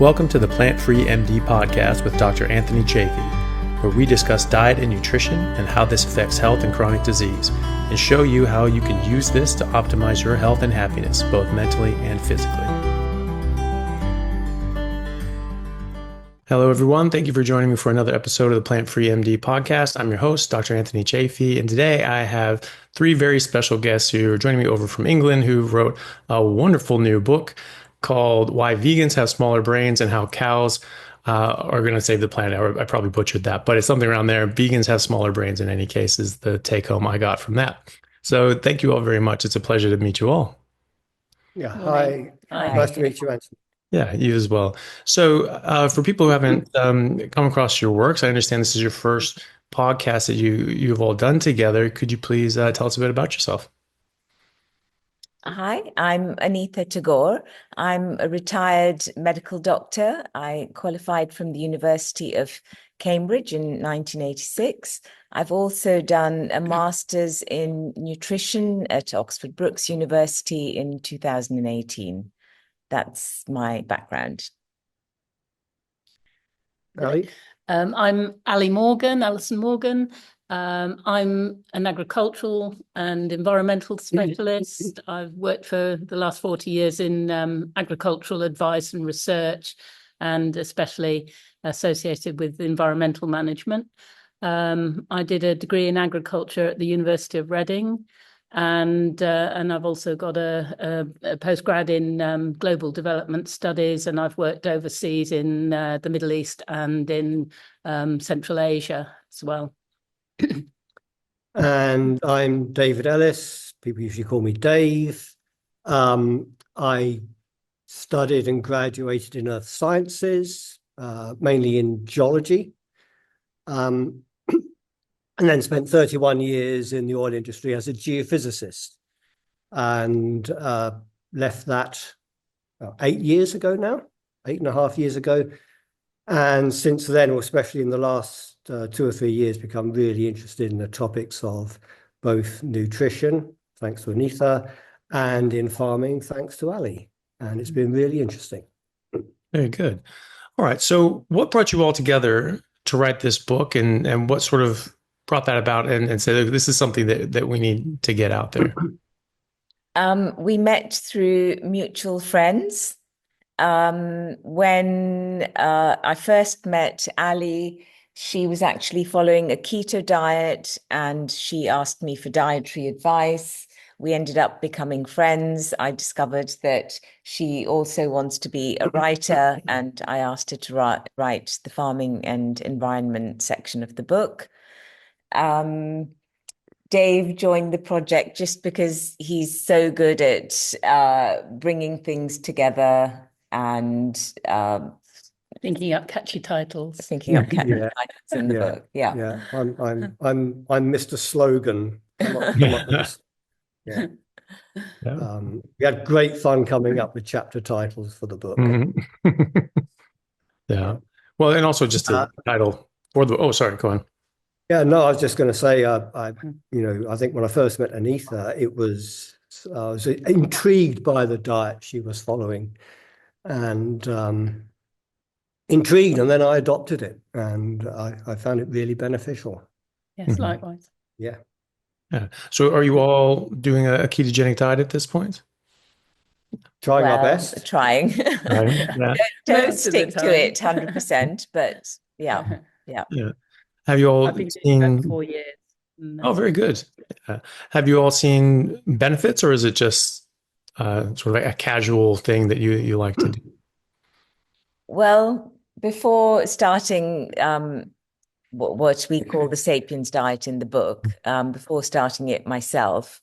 Welcome to the Plant-Free MD podcast with Dr. Anthony Chaffee, where we discuss diet and nutrition and how this affects health and chronic disease, and show you how you can use this to optimize your health and happiness, both mentally and physically. Hello, everyone. Thank you for joining me for another episode of the Plant-Free MD podcast. I'm your host, Dr. Anthony Chaffee, and today I have three very special guests who are joining me over from England who wrote a wonderful new book called Why Vegans Have Smaller Brains and How Cows are going to Save the Planet. I probably butchered that, but it's something around there. Vegans have smaller brains in any case is the take home I got from that. So thank you all very much. It's a pleasure to meet you all. Yeah. Hi. Nice to meet you, Anthony. Yeah, you as well. So for people who haven't come across your works, I understand this is your first podcast that you've all done together. Could you please tell us a bit about yourself? Hi, I'm Anita Tagore. I'm a retired medical doctor. I qualified from the University of Cambridge in 1986. I've also done a master's in nutrition at Oxford Brookes University in 2018. That's my background. Ali? I'm Alison Morgan. I'm an agricultural and environmental specialist. I've worked for the last 40 years in agricultural advice and research, and especially associated with environmental management. I did a degree in agriculture at the University of Reading, and I've also got a postgrad in global development studies, and I've worked overseas in the Middle East and in Central Asia as well. And I'm David Ellis. People usually call me Dave. I studied and graduated in earth sciences, mainly in geology, and then spent 31 years in the oil industry as a geophysicist, and left that 8 years ago now, 8.5 years ago. And since then, or especially in the last 2 or 3 years, become really interested in the topics of both nutrition, thanks to Anita, and in farming, thanks to Ali. And it's been really interesting. Very good. All right. So what brought you all together to write this book, and what sort of brought that about and said, look, this is something that we need to get out there? We met through mutual friends. When I first met Ali, she was actually following a keto diet, and she asked me for dietary advice. We ended up becoming friends. I discovered that she also wants to be a writer, and I asked her to write the farming and environment section of the book. Dave joined the project just because he's so good at bringing things together and thinking up catchy titles. Titles in the book. Yeah. I'm Mr. Slogan. Yeah. We had great fun coming up with chapter titles for the book. Mm-hmm. Yeah. Well, and also just the title for the. Oh, sorry. Go on. Yeah. No, I was just going to say, I think when I first met Anita, I was intrigued by the diet she was following, and intrigued, and then I adopted it, and I found it really beneficial. Yes, likewise. Yeah. So are you all doing a ketogenic diet at this point? Trying our best. Trying. Yeah. Don't stick to it 100%, but yeah. Have you all I've been seen doing that for 4 years. Oh, very good. Have you all seen benefits, or is it just sort of like a casual thing that you like to do? Well, before starting what we call the Sapiens Diet in the book, before starting it myself,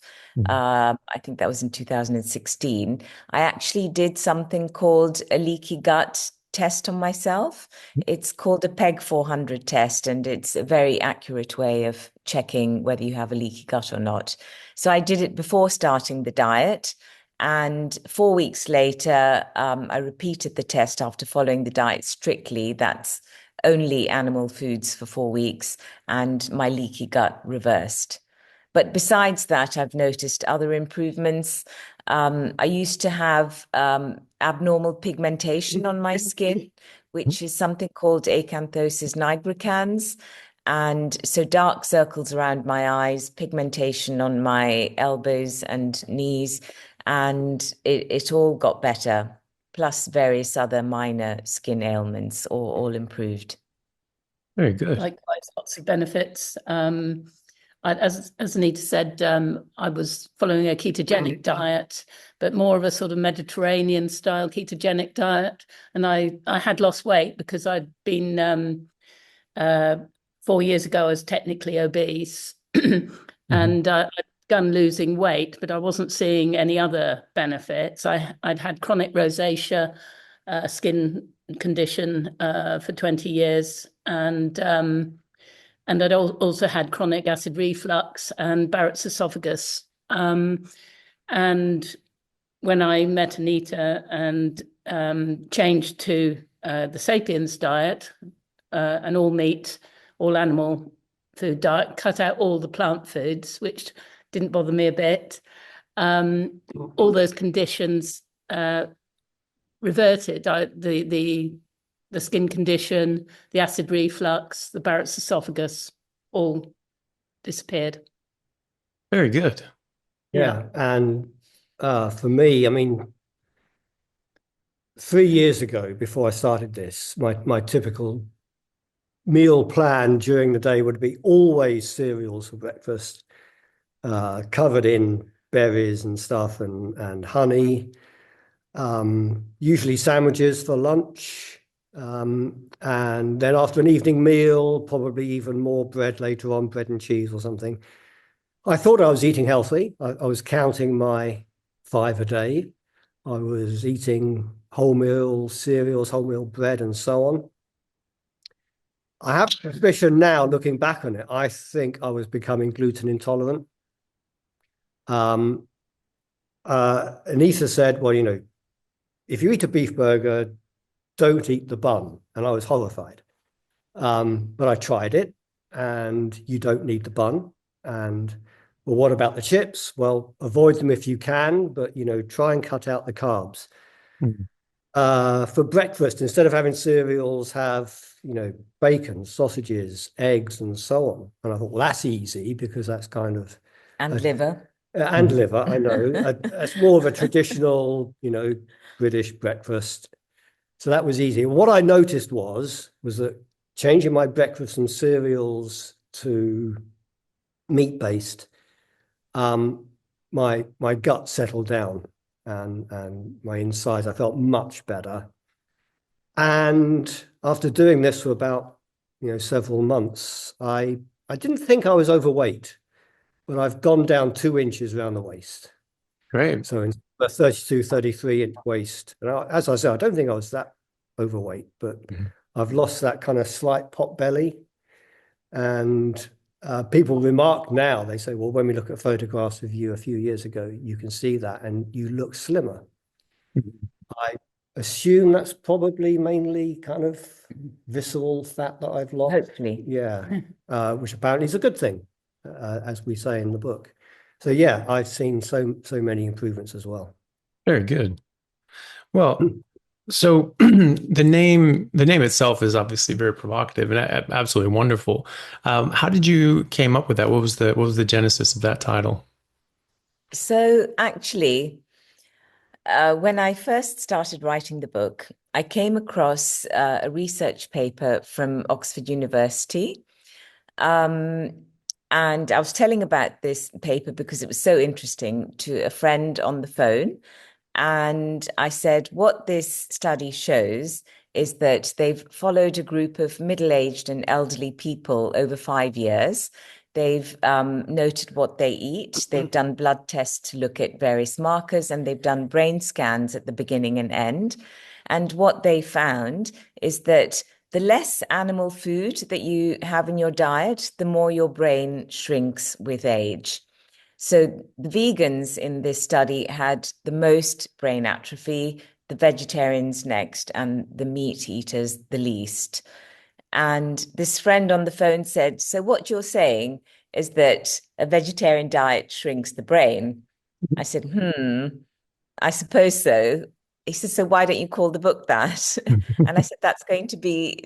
I think that was in 2016, I actually did something called a leaky gut test on myself. It's called a PEG 400 test, and it's a very accurate way of checking whether you have a leaky gut or not. So I did it before starting the diet. And 4 weeks later, I repeated the test after following the diet strictly. That's only animal foods for 4 weeks, and my leaky gut reversed. But besides that, I've noticed other improvements. I used to have abnormal pigmentation on my skin, which is something called acanthosis nigricans. And so dark circles around my eyes, pigmentation on my elbows and knees, and it all got better, plus various other minor skin ailments, all improved. Very good. Likewise, lots of benefits. As Anita said, I was following a ketogenic diet, but more of a sort of Mediterranean style ketogenic diet. And I had lost weight because I'd been 4 years ago, I was technically obese and I'd begun losing weight, but I wasn't seeing any other benefits. I'd had chronic rosacea, skin condition for 20 years, and I'd also had chronic acid reflux and Barrett's esophagus. And when I met Anita and changed to the Sapiens diet, an all meat, all animal food diet, cut out all the plant foods, which didn't bother me a bit. All those conditions reverted. The skin condition, the acid reflux, the Barrett's esophagus, all disappeared. Very good. Yeah. And for me, I mean, 3 years ago, before I started this, my typical meal plan during the day would be always cereals for breakfast, covered in berries and stuff and honey, usually sandwiches for lunch. And then after an evening meal, probably even more bread later on, bread and cheese or something. I thought I was eating healthy. I was counting my 5 a day. I was eating wholemeal cereals, wholemeal bread, and so on. I have a suspicion now, looking back on it, I think I was becoming gluten intolerant. Anita said, well, if you eat a beef burger, don't eat the bun. And I was horrified. But I tried it, and you don't need the bun. And well, what about the chips? Well, avoid them if you can, but try and cut out the carbs. For breakfast, instead of having cereals, have bacon, sausages, eggs, and so on. And I thought, well, that's easy because that's kind of Liver. And liver, I know. It's more of a traditional, British breakfast. So that was easy. What I noticed was that changing my breakfast from cereals to meat-based, my gut settled down and my insides, I felt much better. And after doing this for about, several months, I didn't think I was overweight, but I've gone down 2 inches around the waist. Great. So in a 32, 33-inch waist. And as I said, I don't think I was that overweight, but I've lost that kind of slight pot belly. And people remark now, they say, well, when we look at photographs of you a few years ago, you can see that and you look slimmer. I assume that's probably mainly kind of visceral fat that I've lost. Hopefully. Yeah, which apparently is a good thing, as we say in the book. So yeah, I've seen so many improvements as well. Very good. Well, so the name itself is obviously very provocative and absolutely wonderful. How did you came up with that? What was the genesis of that title? So actually, when I first started writing the book, I came across a research paper from Oxford University. And I was telling about this paper because it was so interesting to a friend on the phone. And I said, what this study shows is that they've followed a group of middle-aged and elderly people over 5 years. They've noted what they eat. They've done blood tests to look at various markers, and they've done brain scans at the beginning and end. And what they found is that the less animal food that you have in your diet, the more your brain shrinks with age. So the vegans in this study had the most brain atrophy, the vegetarians next, and the meat eaters the least. And this friend on the phone said, so what you're saying is that a vegetarian diet shrinks the brain? I said, I suppose so. He said, so why don't you call the book that? And I said, that's going to be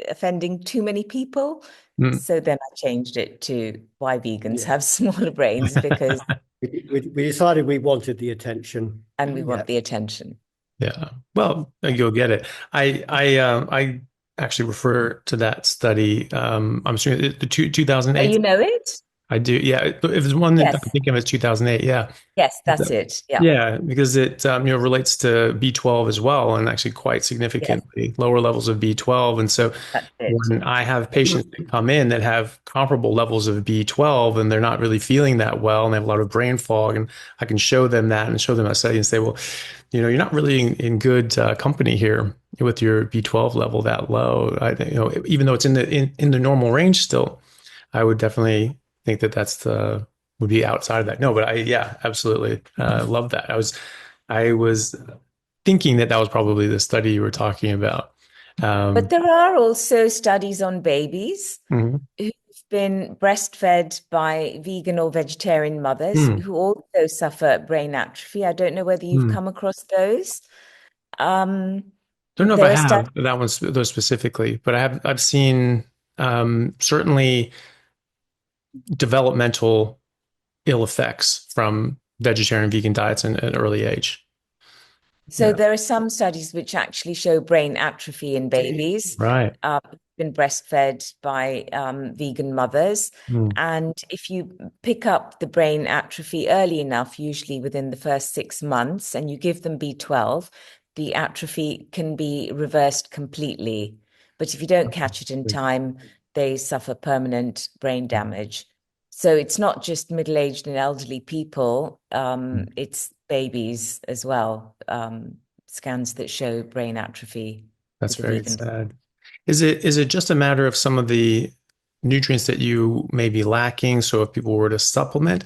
offending too many people. Mm. So then I changed it to why vegans have smaller brains, because We decided we wanted the attention. and we want the attention. Yeah. Well, you'll get it. I actually refer to that study. I'm sure the Oh, 2008. you know it? I do. Yeah. If there's one that I Yes. think of as 2008. Yeah. Yes, that's it. Yeah. Yeah, because it relates to B12 as well, and actually quite Yes, significantly lower levels of B12. And so that's it. when I have patients that come in that have comparable levels of B12 and they're not really feeling that well and they have a lot of brain fog, and I can show them that and show them a study and say, well, you're not really in good company here with your B12 level that low. Even though it's in the normal range still, I would definitely think that would be outside of that. No, but yeah, absolutely love that. I was thinking that was probably the study you were talking about. But there are also studies on babies Mhm. who've been breastfed by vegan or vegetarian mothers Mm. who also suffer brain atrophy. I don't know whether you've come across those. Don't know if I There are studies. have those specifically, but I've seen certainly developmental ill effects from vegetarian vegan diets at an early age. So Yeah. there are some studies which actually show brain atrophy in babies Right. been breastfed by vegan mothers. Mm. And if you pick up the brain atrophy early enough, usually within the first 6 months, and you give them B12, the atrophy can be reversed completely. But if you don't catch it in time, they suffer permanent brain damage. So it's not just middle-aged and elderly people, it's babies as well. Scans that show brain atrophy That's with the very vegan. sad. Is it just a matter of some of the nutrients that you may be lacking? So if people were to supplement,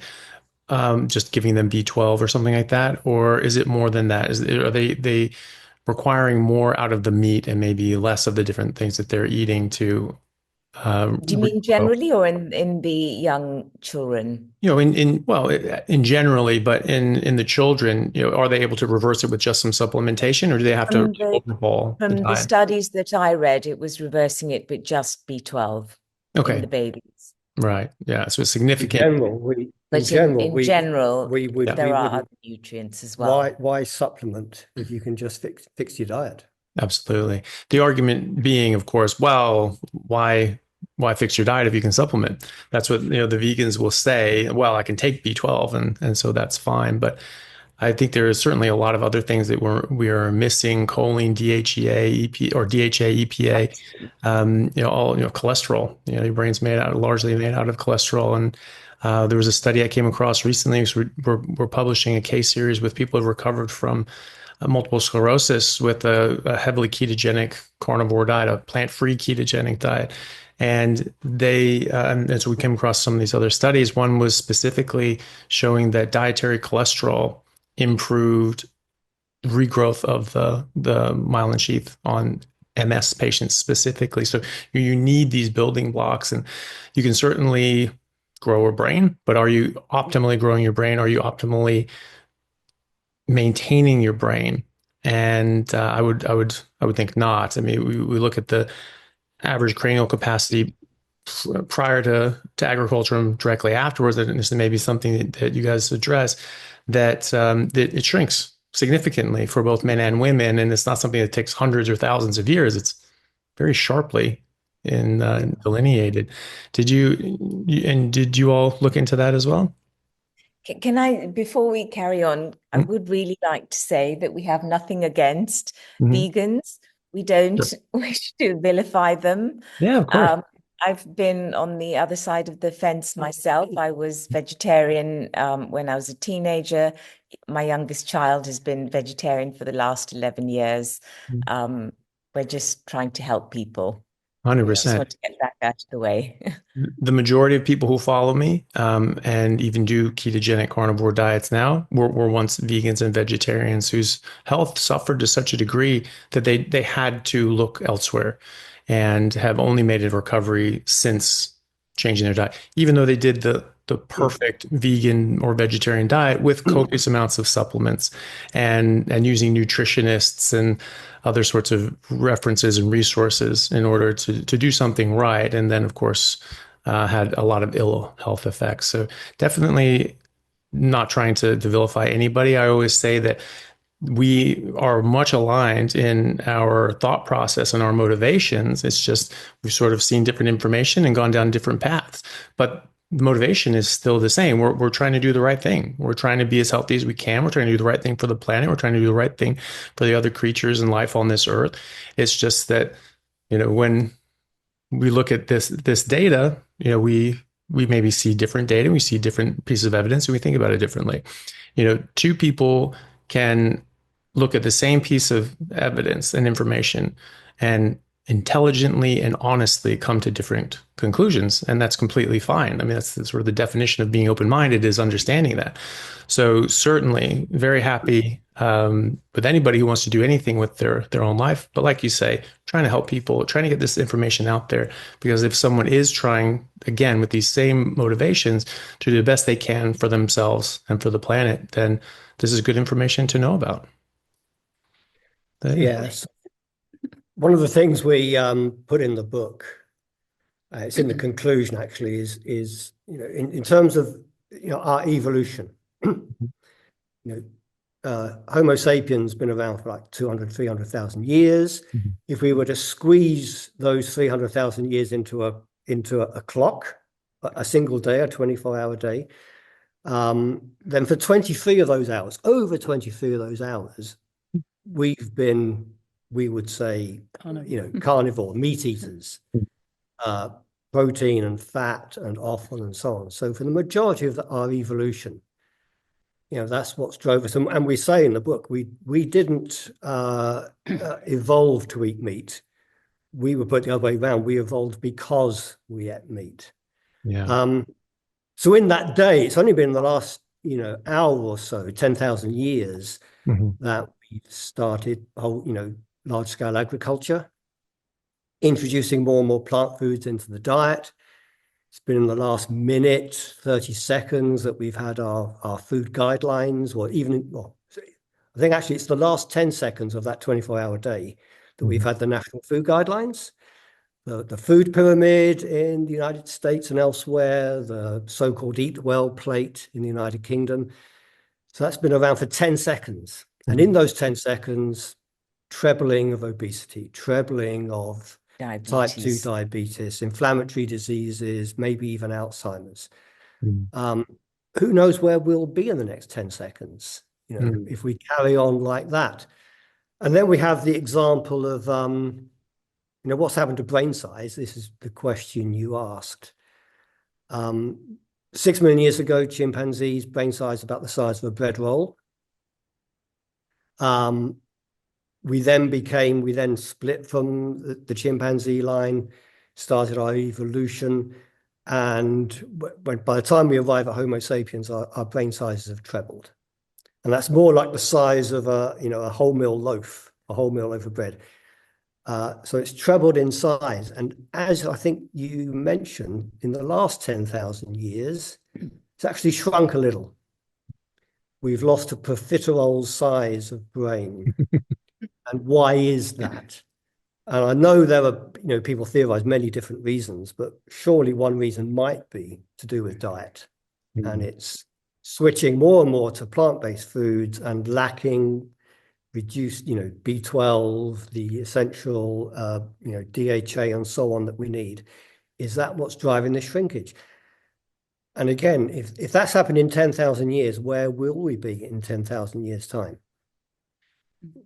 just giving them B12 or something like that, or is it more than that? Are they requiring more out of the meat and maybe less of the different things that they're eating to Do you mean regrow? generally or in the young children? In generally, but in the children, are they able to reverse it with just some supplementation, or do they have to From the overhaul the from the diet? studies that I read, it was reversing it with just B12 in the Okay, babies. right. Yeah, so it's In significant. general, But in general, we would there we are wouldn't. other nutrients as well. Why supplement if you can just fix your diet? Absolutely. The argument being, of course, well, why fix your diet if you can supplement? That's what the vegans will say. Well, I can take B12 and so that's fine. But I think there is certainly a lot of other things that we are missing: choline, DHEA, or DHA, EPA, cholesterol. Your brain's largely made out of cholesterol. And there was a study I came across recently. So we're publishing a case series with people who have recovered from multiple sclerosis with a heavily ketogenic carnivore diet, a plant-free ketogenic diet. And and so we came across some of these other studies. One was specifically showing that dietary cholesterol improved regrowth of the myelin sheath on MS patients specifically. So you need these building blocks, and you can certainly grow a brain, but are you optimally growing your brain? Are you optimally maintaining your brain? And I would think not. I mean, we look at the average cranial capacity prior to agriculture and directly afterwards, and this may be something that you guys address, that it shrinks significantly for both men and women, and it's not something that takes hundreds or thousands of years. It's very sharply delineated. Did you all look into that as well? Can I, before we carry on, I would really like to say that we have nothing against vegans. We don't Sure. wish to vilify them. Yeah, of course. I've been on the other side of the fence myself. I was vegetarian when I was a teenager. My youngest child has been vegetarian for the last 11 years. We're just trying to help people. I just 100%. want to get that out of the way. The majority of people who follow me and even do ketogenic carnivore diets now were once vegans and vegetarians whose health suffered to such a degree that they had to look elsewhere and have only made a recovery since changing their diet. Even though they did the perfect vegan or vegetarian diet with copious amounts of supplements and using nutritionists and other sorts of references and resources in order to do something right. And then, of course, had a lot of ill health effects. So definitely not trying to vilify anybody. I always say that we are much aligned in our thought process and our motivations. It's just we've sort of seen different information and gone down different paths. But the motivation is still the same. We're trying to do the right thing. We're trying to be as healthy as we can. We're trying to do the right thing for the planet. We're trying to do the right thing for the other creatures and life on this earth. It's just that, when we look at this data, we maybe see different data, we see different pieces of evidence, and we think about it differently. Two people can look at the same piece of evidence and information and intelligently and honestly come to different conclusions, and that's completely fine. I mean, that's sort of the definition of being open-minded, is understanding that. So certainly very happy with anybody who wants to do anything with their own life. But like you say, trying to help people, trying to get this information out there, because if someone is trying, again, with these same motivations to do the best they can for themselves and for the planet, then this is good information to know about. Yes. One of the things we put in the book, it's in the conclusion actually, is in terms of our evolution. Homo sapiens been around for like 200, 300,000 years. Mm-hmm. If we were to squeeze those 300,000 years into a clock, a single day, a 24-hour day, then for 23 of those hours, over 23 of those hours, we've been, we would say, carnivore, meat eaters, protein and fat and offal and so on. So for the majority of our evolution, that's what's drove us. And we say in the book, we didn't evolve to eat meat. We were put the other way around. We evolved because we ate meat. Yeah. So in that day, it's only been the last, hour or so, 10,000 years, that we started large-scale agriculture, introducing more and more plant foods into the diet. It's been in the last minute, 30 seconds, that we've had our food guidelines, I think actually it's the last 10 seconds of that 24-hour day that we've had the national food guidelines, the food pyramid in the United States and elsewhere, the so-called Eat Well plate in the United Kingdom. So that's been around for 10 seconds. And in those 10 seconds, trebling of obesity, trebling of type 2 diabetes, inflammatory diseases, maybe even Alzheimer's. Who knows where we'll be in the next 10 seconds, if we carry on like that. And then we have the example of, what's happened to brain size. This is the question you asked. 6 million years ago, chimpanzees' brain size about the size of a bread roll. We then split from the chimpanzee line, started our evolution, and by the time we arrive at Homo sapiens, our brain sizes have trebled, and that's more like the size of a wholemeal loaf of bread. So it's trebled in size, and as I think you mentioned, in the last 10,000 years, it's actually shrunk a little. We've lost a profiterole size of brain. And why is that? And I know there are, people theorize many different reasons, but surely one reason might be to do with diet. And it's switching more and more to plant-based foods and lacking reduced, B12, the essential, DHA and so on that we need. Is that what's driving this shrinkage? And again, if that's happened in 10,000 years, where will we be in 10,000 years' time?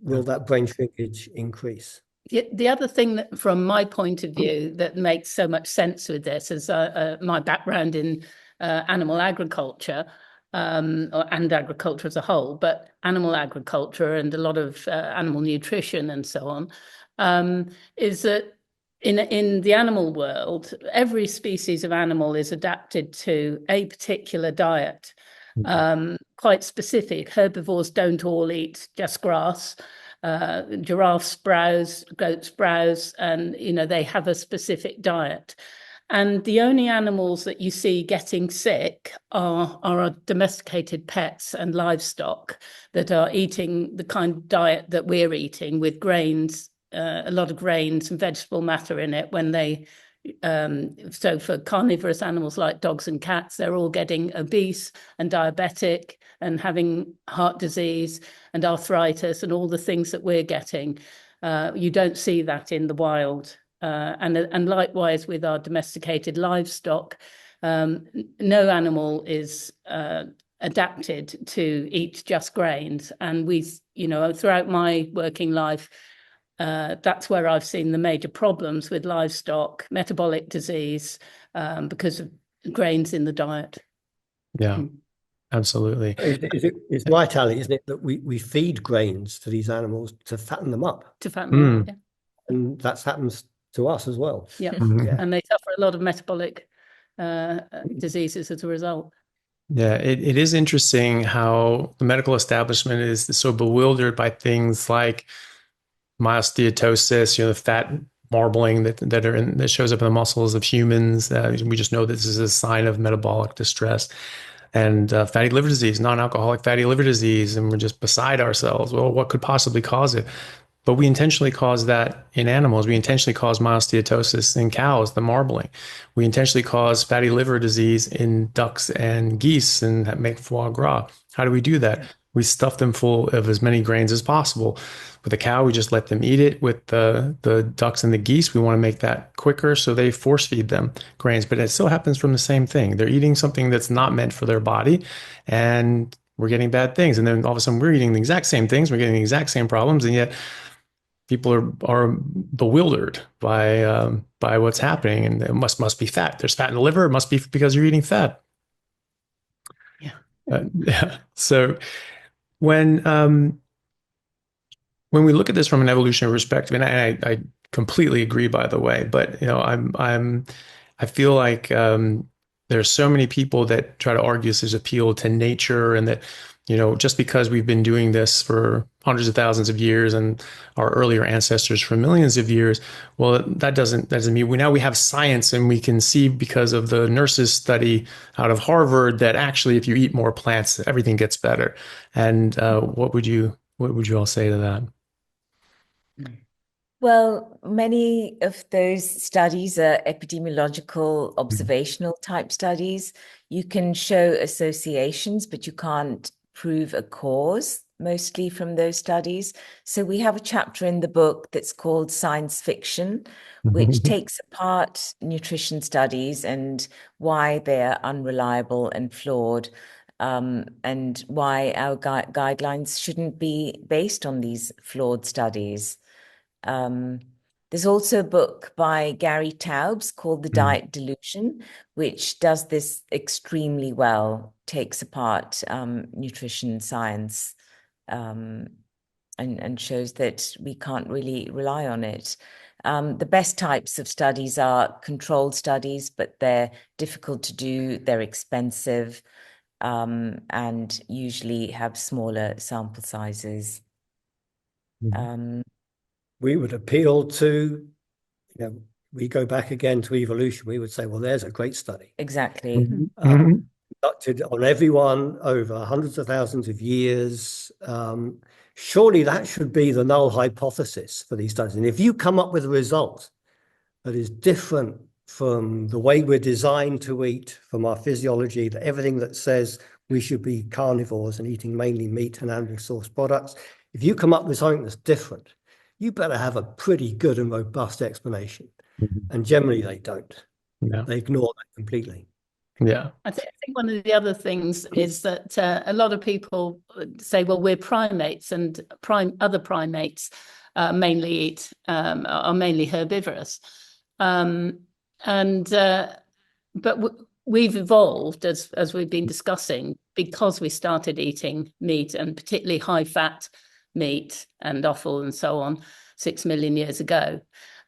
Will that brain shrinkage increase? The other thing that, from my point of view, that makes so much sense with this is my background in animal agriculture, and agriculture as a whole, but animal agriculture and a lot of animal nutrition and so on, is that in the animal world, every species of animal is adapted to a particular diet, quite specific. Herbivores don't all eat just grass. Giraffes browse, goats browse, and they have a specific diet. And the only animals that you see getting sick are our domesticated pets and livestock that are eating the kind of diet that we're eating, with grains, a lot of grains and vegetable matter in it. When they, so for carnivorous animals like dogs and cats, they're all getting obese and diabetic and having heart disease and arthritis and all the things that we're getting. You don't see that in the wild. And likewise with our domesticated livestock, no animal is adapted to eat just grains. And we, throughout my working life, that's where I've seen the major problems with livestock, metabolic disease, because of grains in the diet. Yeah, absolutely. It's right, Ali, isn't it, that we feed grains to these animals to fatten them up? To fatten them up, yeah. And that happens to us as well. Yeah. Yeah. And they suffer a lot of metabolic diseases as a result. Yeah, it is interesting how the medical establishment is so bewildered by things like steatosis, the fat marbling that shows up in the muscles of humans. We just know this is a sign of metabolic distress. And fatty liver disease, non-alcoholic fatty liver disease, and we're just beside ourselves. Well, what could possibly cause it? But we intentionally cause that in animals. We intentionally cause steatosis in cows, the marbling. We intentionally cause fatty liver disease in ducks and geese and that make foie gras. How do we do that? We stuff them full of as many grains as possible. With a cow, we just let them eat it. With the ducks and the geese, we want to make that quicker, so they force feed them grains. But it still happens from the same thing. They're eating something that's not meant for their body, and we're getting bad things. And then all of a sudden, we're eating the exact same things. We're getting the exact same problems, and yet people are bewildered by what's happening, and it must be fat. There's fat in the liver. It must be because you're eating fat. Yeah. So when we look at this from an evolutionary perspective, and I completely agree, by the way, but I feel like there's so many people that try to argue this is appeal to nature, and that just because we've been doing this for hundreds of thousands of years and our earlier ancestors for millions of years, well, that doesn't mean we have science, and we can see because of the nurses study out of Harvard that actually if you eat more plants, everything gets better. And what would you all say to that? Well, many of those studies are epidemiological, observational type studies. You can show associations, but you can't prove a cause mostly from those studies. So we have a chapter in the book that's called Science Fiction, which takes apart nutrition studies and why they're unreliable and flawed, and why our guidelines shouldn't be based on these flawed studies. There's also a book by Gary Taubes called The Diet Delusion, which does this extremely well, takes apart nutrition science, and shows that we can't really rely on it. The best types of studies are controlled studies, but they're difficult to do, they're expensive, and usually have smaller sample sizes. We would appeal to, we go back again to evolution. We would say, well, there's a great study. Exactly. Conducted on everyone over hundreds of thousands of years. Surely that should be the null hypothesis for these studies. And if you come up with a result that is different from the way we're designed to eat, from our physiology, that everything that says we should be carnivores and eating mainly meat and animal source products, if you come up with something that's different, you better have a pretty good and robust explanation. And generally they don't. Yeah. They ignore that completely. Yeah. I think one of the other things is that a lot of people say, well, we're primates, and other primates mainly eat, are mainly herbivorous. But we've evolved, as we've been discussing, because we started eating meat, and particularly high-fat meat and offal and so on 6 million years ago.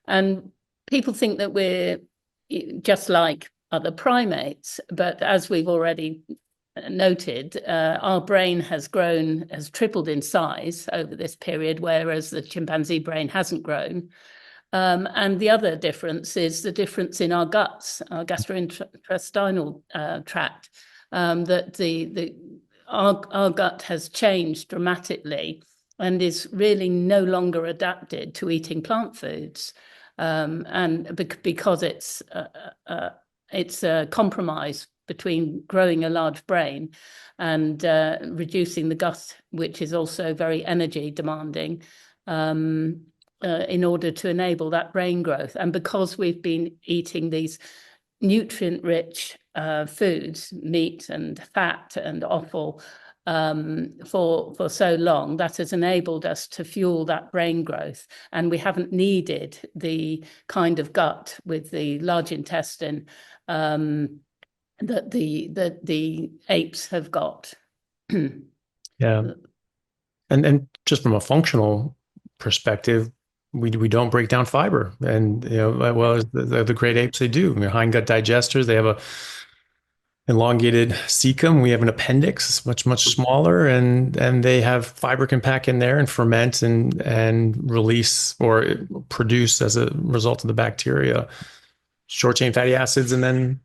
And people think that we're just like other primates, but as we've already noted, our brain has tripled in size over this period, whereas the chimpanzee brain hasn't grown. And the other difference is the difference in our guts, our gastrointestinal tract, that our gut has changed dramatically and is really no longer adapted to eating plant foods, and because it's a compromise between growing a large brain and reducing the gut, which is also very energy demanding, in order to enable that brain growth. And because we've been eating these nutrient-rich foods, meat and fat and offal, for so long, that has enabled us to fuel that brain growth. And we haven't needed the kind of gut with the large intestine that the apes have got. Yeah. And just from a functional perspective, we don't break down fiber, and well as the great apes, they do. Hindgut digesters, they have a elongated cecum. We have an appendix, it's much smaller, and they have fiber can pack in there and ferment and release or produce as a result of the bacteria short chain fatty acids, and then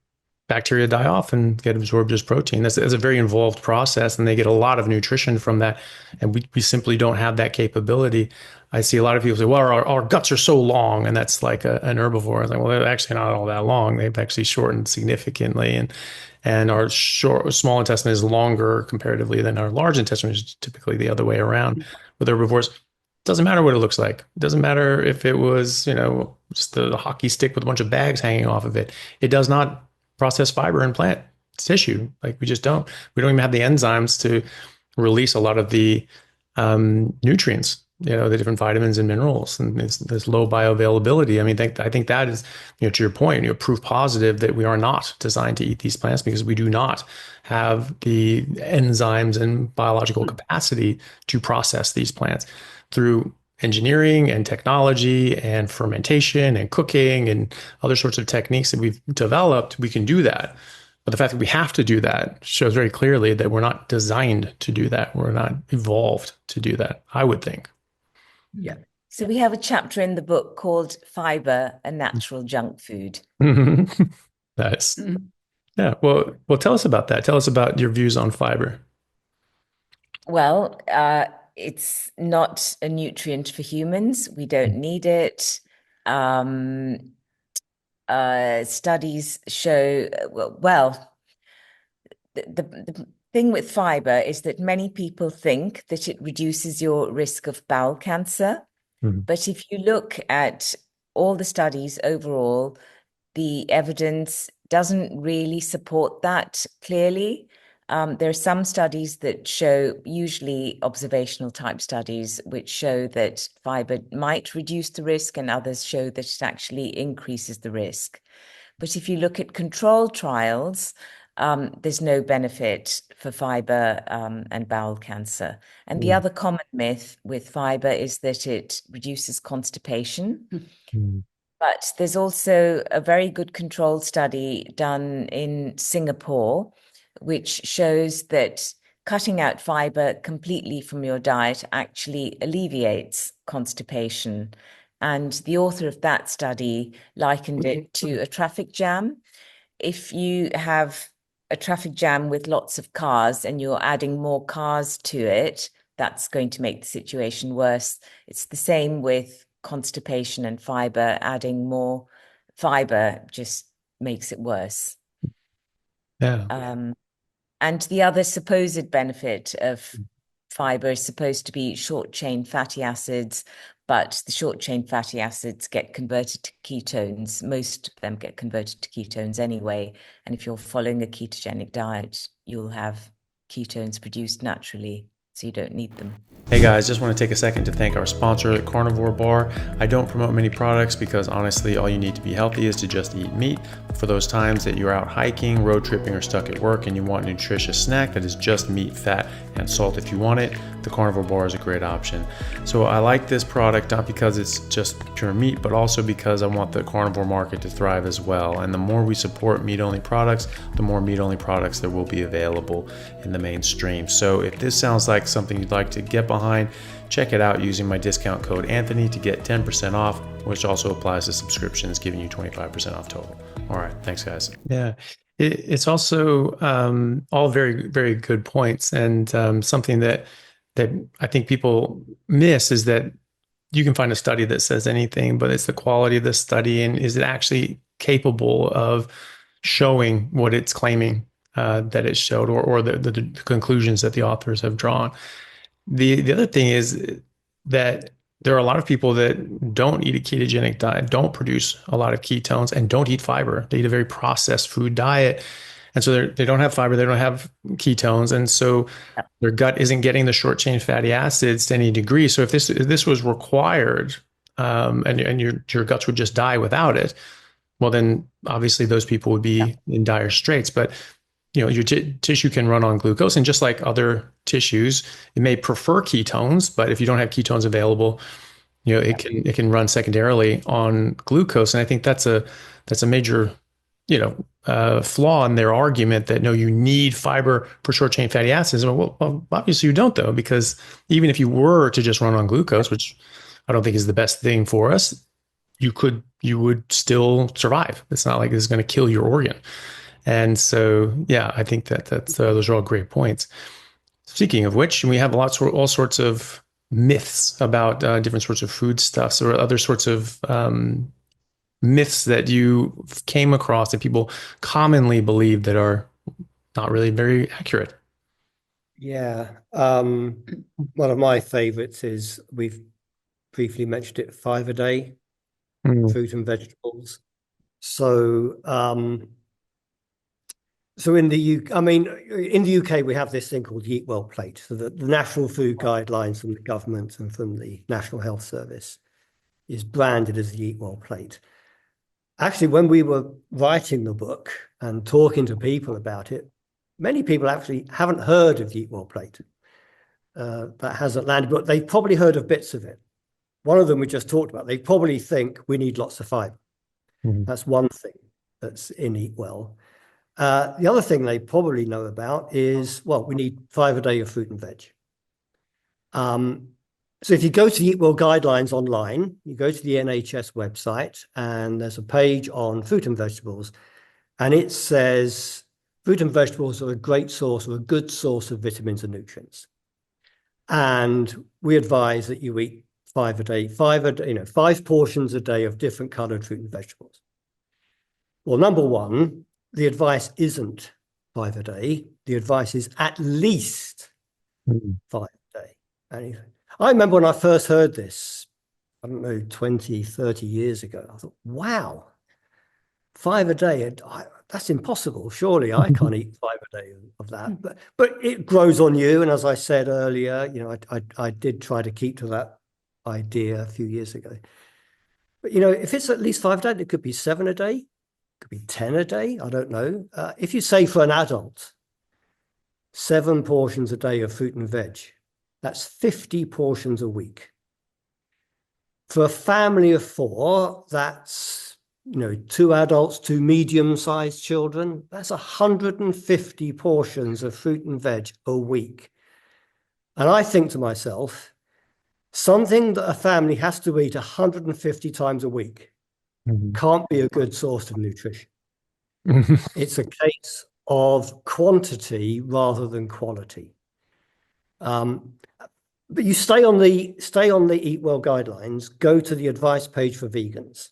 bacteria die off and get absorbed as protein. That's a very involved process, and they get a lot of nutrition from that. And we simply don't have that capability. I see a lot of people say, well, our guts are so long, and that's like an herbivore. I was like, well, they're actually not all that long. They've actually shortened significantly. And our small intestine is longer comparatively than our large intestine, which is typically the other way around. With herbivores, it doesn't matter what it looks like. It doesn't matter if it was, just a hockey stick with a bunch of bags hanging off of it. It does not process fiber in plant tissue. Like we don't even have the enzymes to release a lot of the nutrients, the different vitamins and minerals, and this low bioavailability. I mean, I think that is, to your point, proof positive that we are not designed to eat these plants, because we do not have the enzymes and biological capacity to process these plants through engineering and technology and fermentation and cooking and other sorts of techniques that we've developed. We can do that. But the fact that we have to do that shows very clearly that we're not designed to do that. We're not evolved to do that, I would think. Yeah. So we have a chapter in the book called Fiber, a Natural Junk Food. Nice. Yeah. Well, tell us about that. Tell us about your views on fiber. Well, it's not a nutrient for humans. We don't need it. Studies show, the thing with fiber is that many people think that it reduces your risk of bowel cancer. But if you look at all the studies overall, the evidence doesn't really support that clearly. There are some studies that show, usually observational type studies, which show that fiber might reduce the risk, and others show that it actually increases the risk. But if you look at controlled trials, there's no benefit for fiber and bowel cancer. And the other common myth with fiber is that it reduces constipation. But there's also a very good controlled study done in Singapore, which shows that cutting out fiber completely from your diet actually alleviates constipation. And the author of that study likened it to a traffic jam. If you have a traffic jam with lots of cars and you're adding more cars to it, that's going to make the situation worse. It's the same with constipation and fiber. Adding more fiber just makes it worse. Yeah. And the other supposed benefit of fiber is supposed to be short chain fatty acids, but the short chain fatty acids get converted to ketones. Most of them get converted to ketones anyway. And if you're following a ketogenic diet, you'll have ketones produced naturally, so you don't need them. Hey guys, just want to take a second to thank our sponsor, Carnivore Bar. I don't promote many products because honestly, all you need to be healthy is to just eat meat. For those times that you're out hiking, road tripping, or stuck at work and you want a nutritious snack that is just meat, fat, and salt if you want it, the the Carnivore Bar is a great option. So I like this product not because it's just pure meat, but also because I want the carnivore market to thrive as well. And the more we support meat-only products, the more meat-only products there will be available in the mainstream. So if this sounds like something you'd like to get behind, check it out using my discount code Anthony to get 10% off, which also applies to subscriptions, giving you 25% off total. All right. Thanks, guys. Yeah. It's also all very, very good points. And something that I think people miss is that you can find a study that says anything, but it's the quality of the study and is it actually capable of showing what it's claiming that it showed, or the conclusions that the authors have drawn. The other thing is that there are a lot of people that don't eat a ketogenic diet, don't produce a lot of ketones, and don't eat fiber. They eat a very processed food diet. And so they don't have fiber, they don't have ketones. And so their gut isn't getting the short chain fatty acids to any degree. So if this was required, and your guts would just die without it, well, then obviously those people would be in dire straits. But your tissue can run on glucose, and just like other tissues, it may prefer ketones, but if you don't have ketones available, it can run secondarily on glucose. And I think that's a major, flaw in their argument that no, you need fiber for short chain fatty acids. Well, obviously you don't, though, because even if you were to just run on glucose, which I don't think is the best thing for us, you would still survive. It's not like this is going to kill your organ. And so, yeah, I think that's those are all great points. Speaking of which, we have all sorts of myths about different sorts of foodstuffs or other sorts of myths that you came across that people commonly believe that are not really very accurate. Yeah. One of my favorites is, we've briefly mentioned it, 5 a day, fruit and vegetables. So in the UK, we have this thing called the Eat Well plate. So the national food guidelines from the government and from the National Health Service is branded as the Eat Well plate. Actually, when we were writing the book and talking to people about it, many people actually haven't heard of the Eat Well plate. That hasn't landed, but they've probably heard of bits of it. One of them we just talked about. They probably think we need lots of fiber. That's one thing that's in Eat Well. The other thing they probably know about is, well, we need 5 a day of fruit and veg. So if you go to the Eat Well guidelines online, you go to the NHS website, and there's a page on fruit and vegetables, and it says fruit and vegetables are a great source, or a good source of vitamins and nutrients. And we advise that you eat 5 a day, 5 portions a day of different colored fruit and vegetables. Well, number one, the advice isn't 5 a day. The advice is at least 5 a day. And I remember when I first heard this, I don't know, 20, 30 years ago, I thought, wow, 5 a day, that's impossible. Surely I can't eat 5 a day of that. But it grows on you. And as I said earlier, I did try to keep to that idea a few years ago. But, if it's at least 5 a day, it could be 7 a day. Could be 10 a day. I don't know. If you say for an adult, 7 portions a day of fruit and veg, that's 50 portions a week. For a family of 4, that's, 2 adults, 2 medium-sized children, that's 150 portions of fruit and veg a week. And I think to myself, something that a family has to eat 150 times a week can't be a good source of nutrition. It's a case of quantity rather than quality. But you stay on the Eat Well guidelines, go to the advice page for vegans.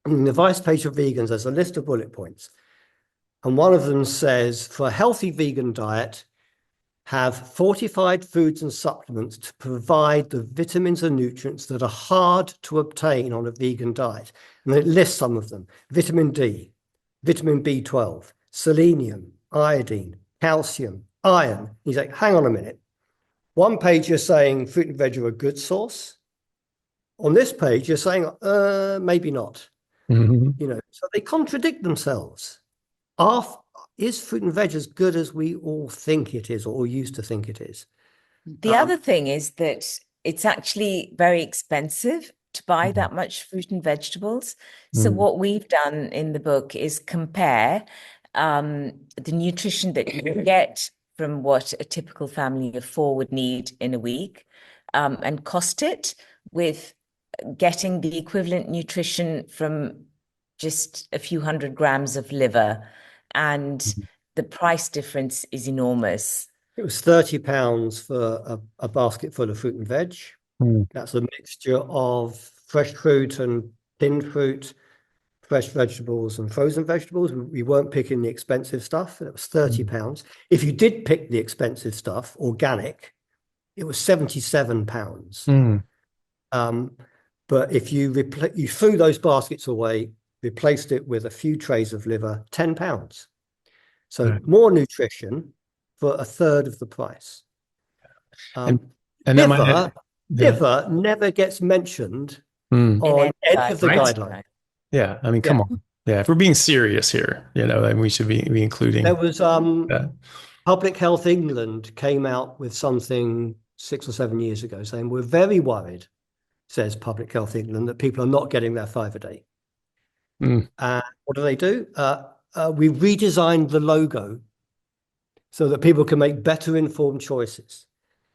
And the advice page for vegans, there's a list of bullet points. And one of them says, for a healthy vegan diet, have fortified foods and supplements to provide the vitamins and nutrients that are hard to obtain on a vegan diet. And it lists some of them: vitamin D, vitamin B12, selenium, iodine, calcium, iron. He's like, hang on a minute. One page you're saying fruit and veg are a good source. On this page, you're saying, maybe not. So they contradict themselves. Is fruit and veg as good as we all think it is, or used to think it is? The other thing is that it's actually very expensive to buy that much fruit and vegetables. So what we've done in the book is compare the nutrition that you get from what a typical family of 4 would need in a week, and cost it with getting the equivalent nutrition from just a few hundred grams of liver. And the price difference is enormous. It was £30 for a basket full of fruit and veg. That's a mixture of fresh fruit and tinned fruit, fresh vegetables and frozen vegetables. We weren't picking the expensive stuff. It was £30. If you did pick the expensive stuff, organic, it was £77. But if you threw those baskets away, replaced it with a few trays of liver, £10. So more nutrition for a third of the price. And that liver never gets mentioned on any of the guidelines. Yeah, I mean, come on. Yeah, if we're being serious here, then we should be including. There was Public Health England came out with something 6 or 7 years ago saying, we're very worried, says Public Health England, that people are not getting their 5 a day. What do? We redesigned the logo so that people can make better informed choices.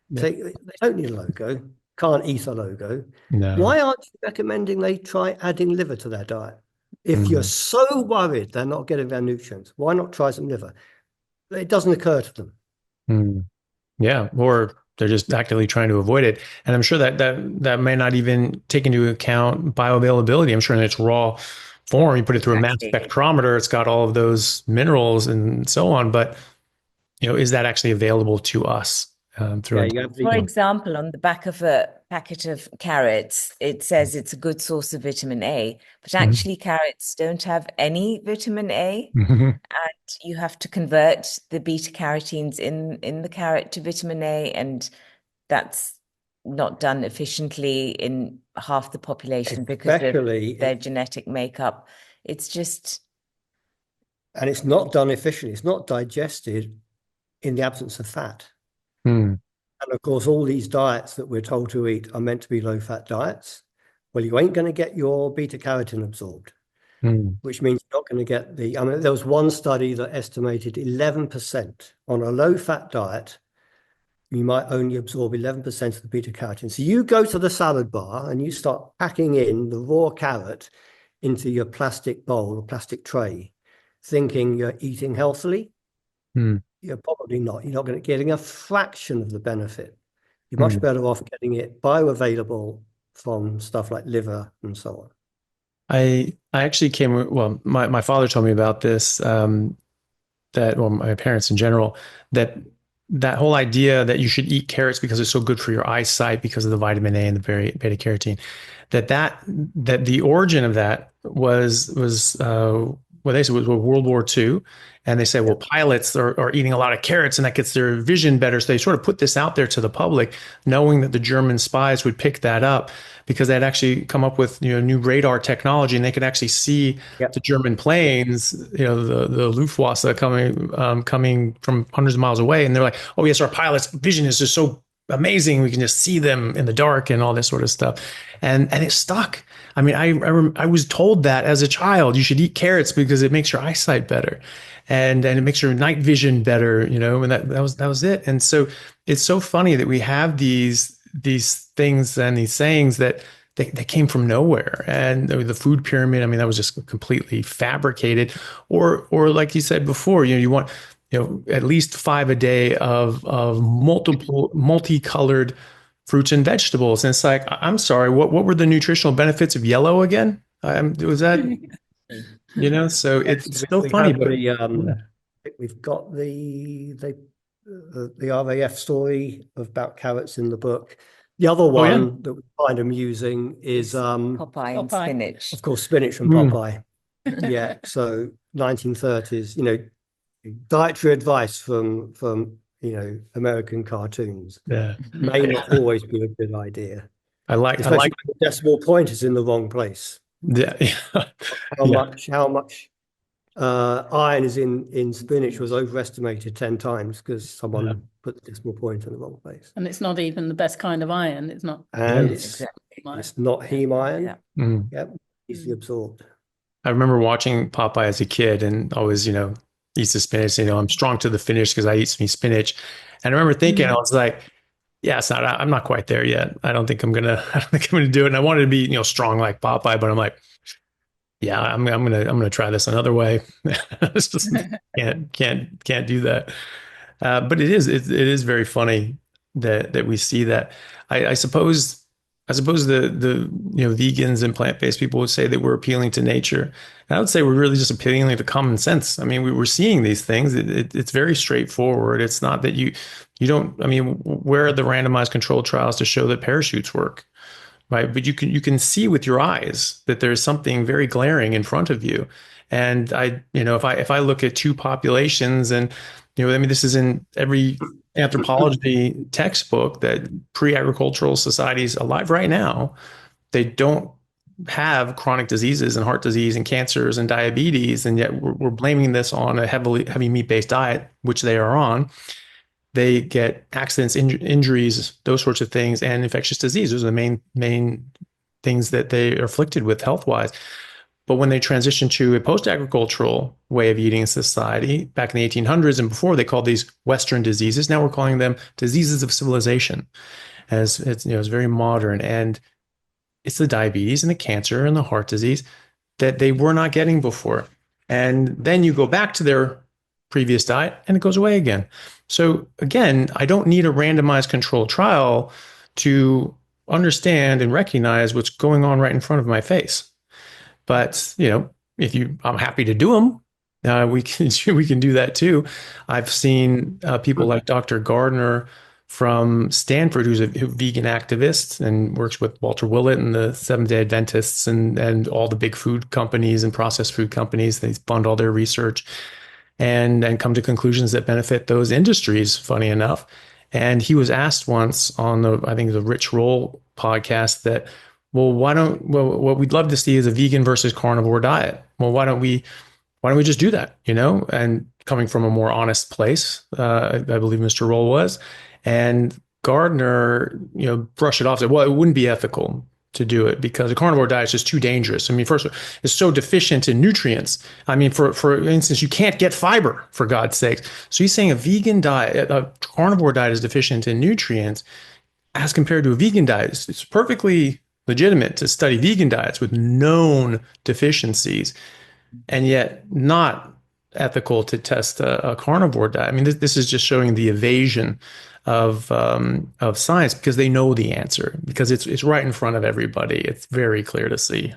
They don't need a logo, can't eat a logo. No. Why aren't you recommending they try adding liver to their diet? If you're so worried they're not getting their nutrients, why not try some liver? It doesn't occur to them. Yeah, or they're just actively trying to avoid it. And I'm sure that may not even take into account bioavailability. I'm sure in its raw form, you put it through a mass spectrometer, it's got all of those minerals and so on. But, is that actually available to us? For example, on the back of a packet of carrots, it says it's a good source of vitamin A, but actually carrots don't have any vitamin A, and you have to convert the beta carotenes in the carrot to vitamin A, and that's not done efficiently in half the population because of their genetic makeup. It's just... And it's not done efficiently. It's not digested in the absence of fat. And of course, all these diets that we're told to eat are meant to be low-fat diets. Well, you ain't going to get your beta-carotene absorbed, which means you're not going to get there was one study that estimated 11% on a low-fat diet. You might only absorb 11% of the beta-carotene. So you go to the salad bar and you start packing in the raw carrot into your plastic bowl or plastic tray, thinking you're eating healthily. You're probably not. You're not getting a fraction of the benefit. You're much better off getting it bioavailable from stuff like liver and so on. I actually my father told me about this, my parents in general, that whole idea that you should eat carrots because it's so good for your eyesight because of the vitamin A and the beta carotene, that the origin of that was what they said was World War II. And they said, well, pilots are eating a lot of carrots and that gets their vision better. So they sort of put this out there to the public, knowing that the German spies would pick that up because they'd actually come up with new radar technology and they could actually see the German planes, the Luftwaffe coming from hundreds of miles away. And they're like, oh, yes, our pilots' vision is just so amazing. We can just see them in the dark and all this sort of stuff. And it stuck. I mean, I was told that as a child, you should eat carrots because it makes your eyesight better. And it makes your night vision better, and that was it. And so it's so funny that we have these things and these sayings that they came from nowhere. And the food pyramid, I mean, that was just completely fabricated. Or like you said before, you want at least 5 a day of multicolored fruits and vegetables. And it's like, I'm sorry, what were the nutritional benefits of yellow again? Was that? So it's so funny. But we've got the RAF story about carrots in the book. The other one that we find amusing is Popeye and spinach. Of course, spinach and Popeye. So 1930s, dietary advice from American cartoons may not always be a good idea. Especially when the decimal point is in the wrong place. Yeah. How much Iron is in spinach was overestimated 10 times because someone Yeah. put the decimal point in the wrong place. And it's not even the best kind of iron. It's not. And Exactly. it's not heme iron. Yeah. Mm. Yep, easily absorbed. I remember watching Popeye as a kid and always, eats the spinach. I'm strong to the finish because I eat some spinach. And I remember thinking, I was like, yeah, I'm not quite there yet. I don't think I'm gonna do it. And I wanted to be, strong like Popeye, but I'm like, yeah, I'm gonna try this another way. It's just can't do that. But it is very funny that we see that. I suppose the vegans and plant-based people would say that we're appealing to nature. And I would say we're really just appealing to common sense. I mean, we're seeing these things. It's very straightforward. It's not that you don't. I mean, where are the randomized controlled trials to show that parachutes work? Right. But you can see with your eyes that there's something very glaring in front of you. And if I look at two populations and, I mean, this is in every anthropology textbook that pre-agricultural societies alive right now, they don't have chronic diseases and heart disease and cancers and diabetes. And yet we're blaming this on a heavy meat-based diet, which they are on. They get accidents, injuries, those sorts of things, and infectious disease. Those are the main things that they are afflicted with health-wise. But when they transition to a post-agricultural way of eating in society, back in the 1800s and before, they called these Western diseases. Now we're calling them diseases of civilization, as it's very modern. And it's the diabetes and the cancer and the heart disease that they were not getting before. And then you go back to their previous diet and it goes away again. So again, I don't need a randomized controlled trial to understand and recognize what's going on right in front of my face. But, I'm happy to do them. We can do that too. I've seen people like Dr. Gardner from Stanford, who's a vegan activist and works with Walter Willett and the Seventh-day Adventists and all the big food companies and processed food companies. They fund all their research and come to conclusions that benefit those industries, funny enough. And he was asked once on I think the Rich Roll podcast that, well, what we'd love to see is a vegan versus carnivore diet. Well, why don't we just do that, And coming from a more honest place, I believe Mr. Roll was, and Gardner, brushed it off, said, well, it wouldn't be ethical to do it because a carnivore diet is just too dangerous. I mean, first, it's so deficient in nutrients. I mean, for instance, you can't get fiber, for God's sake. So he's saying a vegan diet, a carnivore diet is deficient in nutrients as compared to a vegan diet. It's perfectly legitimate to study vegan diets with known deficiencies and yet not ethical to test a carnivore diet. I mean, this is just showing the evasion of science because they know the answer, because it's right in front of everybody. It's very clear to see.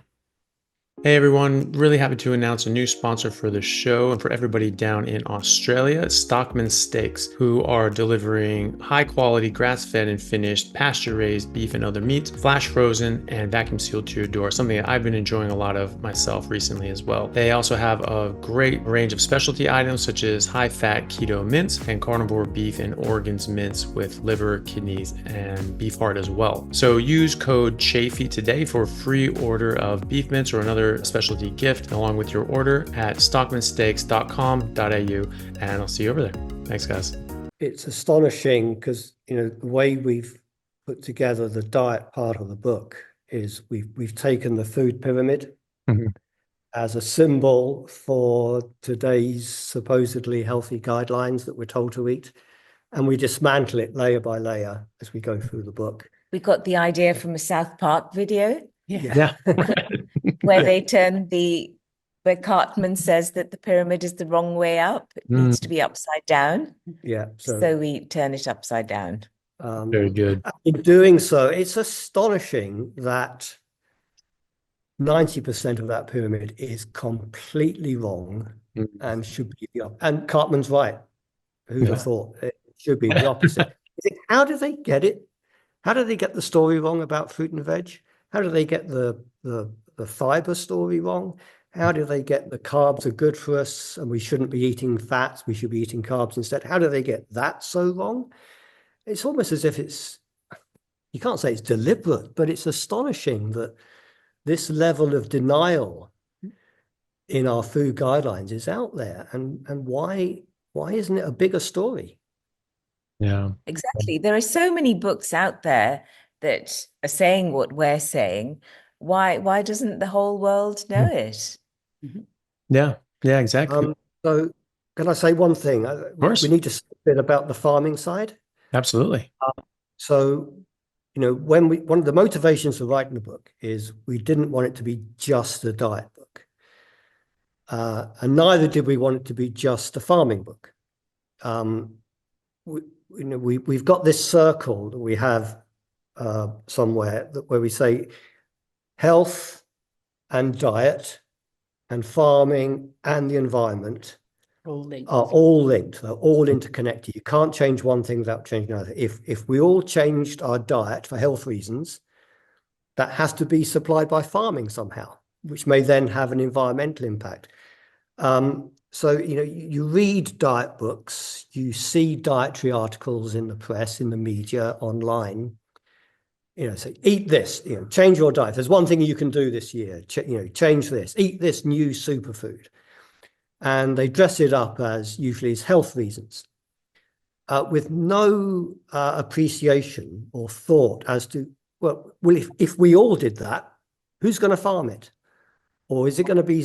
Hey everyone, really happy to announce a new sponsor for the show and for everybody down in Australia, Stockman Steaks, who are delivering high quality grass-fed and finished pasture-raised beef and other meats, flash frozen and vacuum sealed to your door, something that I've been enjoying a lot of myself recently as well. They also have a great range of specialty items such as high-fat keto mince and carnivore beef and organs mince with liver, kidneys, and beef heart as well. So use code Chaffee today for a free order of beef mince or another specialty gift along with your order at stockmansteaks.com.au, and I'll see you over there. Thanks, guys. It's astonishing because the way we've put together the diet part of the book is we've taken the food pyramid as a symbol for today's supposedly healthy guidelines that we're told to eat, and we dismantle it layer by layer as we go through the book. We got the idea from a South Park video. Yeah. Where they turn where Cartman says that the pyramid is the wrong way up. It needs to be upside down. Yeah. So we turn it upside down. Very good. In doing so, it's astonishing that 90% of that pyramid is completely wrong and should be the opposite. And Cartman's right. Who'd have thought it should be the opposite? How do they get it? How do they get the story wrong about fruit and veg? How do they get the fiber story wrong? How do they get the carbs are good for us and we shouldn't be eating fats, we should be eating carbs instead? How do they get that so wrong? It's almost as if you can't say it's deliberate, but it's astonishing that this level of denial in our food guidelines is out there, and why isn't it a bigger story? Yeah. Exactly. There are so many books out there that are saying what we're saying. Why doesn't the whole world know it? Yeah. Yeah, exactly. So can I say one thing? Of We course. need to say a bit about the farming side. Absolutely. So, one of the motivations for writing the book is we didn't want it to be just a diet book. And neither did we want it to be just a farming book. We've got this circle that we have somewhere where we say health and diet and farming and the environment All linked. are all linked. They're all interconnected. You can't change one thing without changing another. If we all changed our diet for health reasons, that has to be supplied by farming somehow, which may then have an environmental impact. So, you read diet books, you see dietary articles in the press, in the media, online, say, eat this, change your diet. There's one thing you can do this year, change this, eat this new superfood. And they dress it up as usually as health reasons, with no appreciation or thought as to, well, if we all did that, who's going to farm it? Or is it going to be,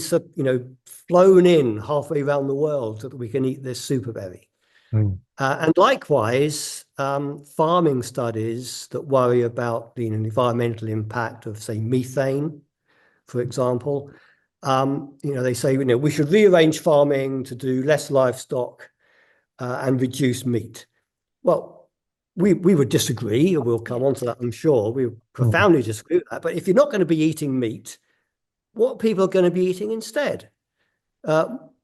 flown in halfway around the world so that we can eat this super berry? And likewise, farming studies that worry about the environmental impact of, say, methane, for example, they say, we should rearrange farming to do less livestock and reduce meat. Well, we would disagree, and we'll come on to that, I'm sure. We profoundly disagree with that. But if you're not going to be eating meat, what people are going to be eating instead?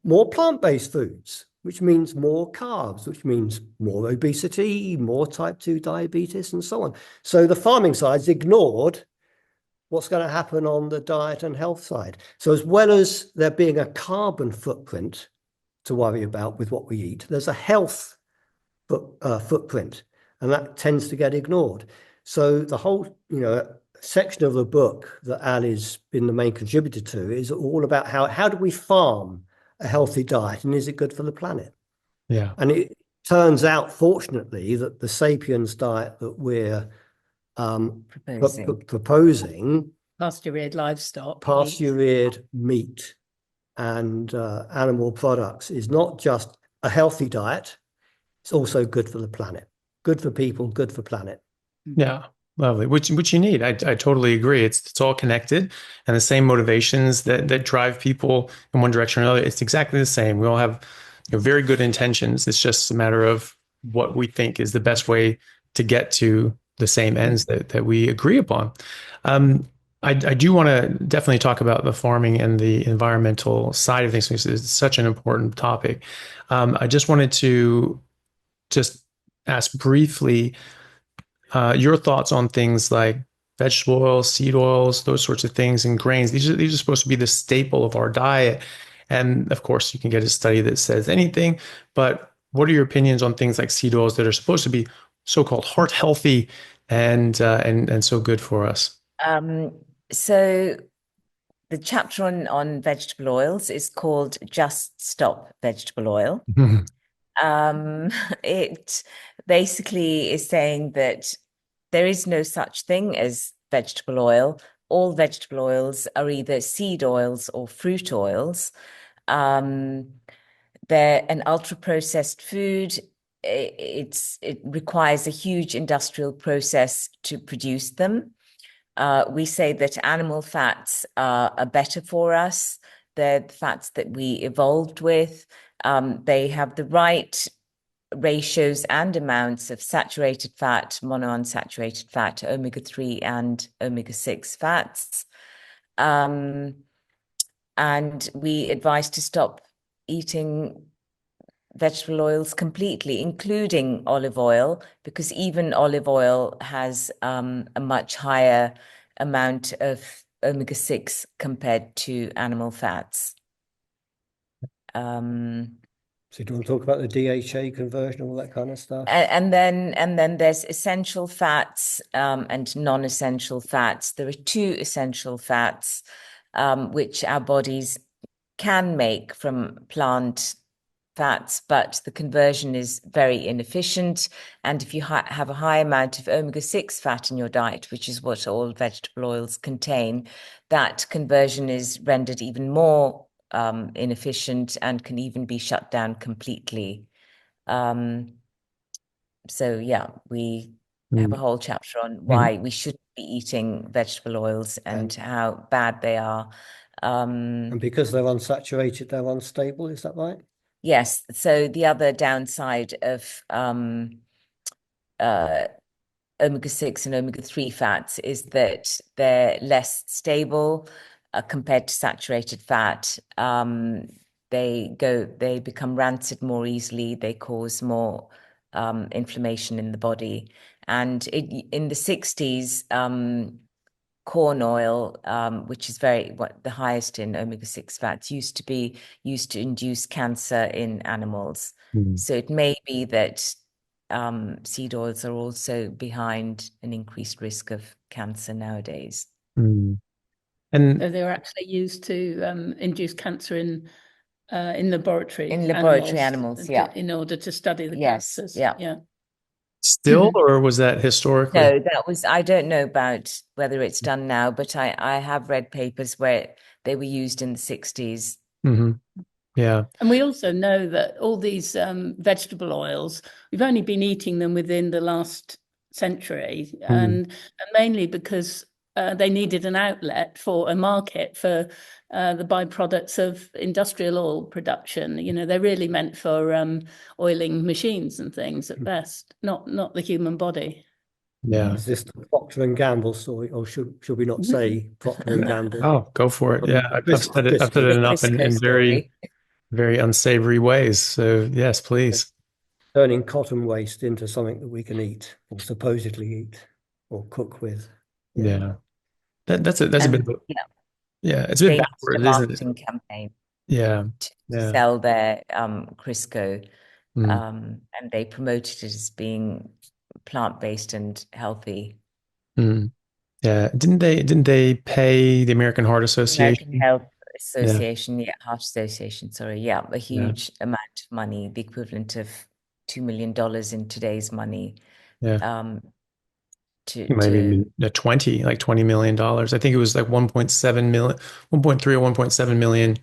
More plant-based foods, which means more carbs, which means more obesity, more type 2 diabetes, and so on. So the farming side's ignored what's going to happen on the diet and health side. So as well as there being a carbon footprint to worry about with what we eat, there's a health footprint, and that tends to get ignored. So the whole, section of the book that Al has been the main contributor to is all about how do we farm a healthy diet, and is it good for the planet? Yeah. And it turns out, fortunately, that the Sapiens diet that we're proposing, Pasture-reared livestock, pasture-reared meat and animal products, is not just a healthy diet, it's also good for the planet, good for people, good for planet. Yeah. Lovely. Which you need. I totally agree. It's all connected, and the same motivations that drive people in one direction or another. It's exactly the same. We all have very good intentions. It's just a matter of what we think is the best way to get to the same ends that we agree upon. I do want to definitely talk about the farming and the environmental side of things, because it's such an important topic. I just wanted to ask briefly your thoughts on things like vegetable oils, seed oils, those sorts of things, and grains. These are supposed to be the staple of our diet. And of course, you can get a study that says anything, but what are your opinions on things like seed oils that are supposed to be so-called heart healthy and so good for us? So the chapter on vegetable oils is called Just Stop Vegetable Oil. It basically is saying that there is no such thing as vegetable oil. All vegetable oils are either seed oils or fruit oils. They're an ultra-processed food. It requires a huge industrial process to produce them. We say that animal fats are better for us. They're the fats that we evolved with. They have the right ratios and amounts of saturated fat, monounsaturated fat, omega-3 and omega-6 fats. And we advise to stop eating vegetable oils completely, including olive oil, because even olive oil has a much higher amount of omega-6 compared to animal fats. So do you want to talk about the DHA conversion, all that kind of stuff? And then there's essential fats and non-essential fats. There are two essential fats which our bodies can make from plant fats, but the conversion is very inefficient. And if you have a high amount of omega-6 fat in your diet, which is what all vegetable oils contain, that conversion is rendered even more inefficient and can even be shut down completely. So yeah, we have a whole chapter on why we shouldn't be eating vegetable oils and how bad they are. And because they're unsaturated, they're unstable, is that right? Yes. So the other downside of omega-6 and omega-3 fats is that they're less stable compared to saturated fat. They become rancid more easily. They cause more inflammation in the body. And in the 60s, corn oil, which is the highest in omega-6 fats, used to be used to induce cancer in animals. So it may be that seed oils are also behind an increased risk of cancer nowadays. And So they were actually used to induce cancer in laboratory animals, yeah, in order to study the yes, cancers. yeah. Still, or was that historically? No, I don't know about whether it's done now, but I have read papers where they were used in the 60s. Yeah. And we also know that all these vegetable oils, we've only been eating them within the last century, and mainly because they needed an outlet for a market for the byproducts of industrial oil production. They're really meant for oiling machines and things at best, not the human body. Yeah. Is this the Procter and Gamble story, or should we not say Procter and Gamble? Oh, go for it. Yeah, I've said it enough in very, very unsavory ways. So yes, please. Turning cotton waste into something that we can eat, or supposedly eat, or cook with. Yeah. That's a bit of a, it's a bit They backwards, used a isn't it? marketing campaign to sell their Crisco, and they promoted it as being plant-based and healthy. Yeah. Didn't they pay the American Heart Association? American Health Association, Heart Association, sorry, a huge amount of money, the equivalent of $2 million in today's money. Maybe $20 million. I think it was like 1.7 million, 1.3 or 1.7 million,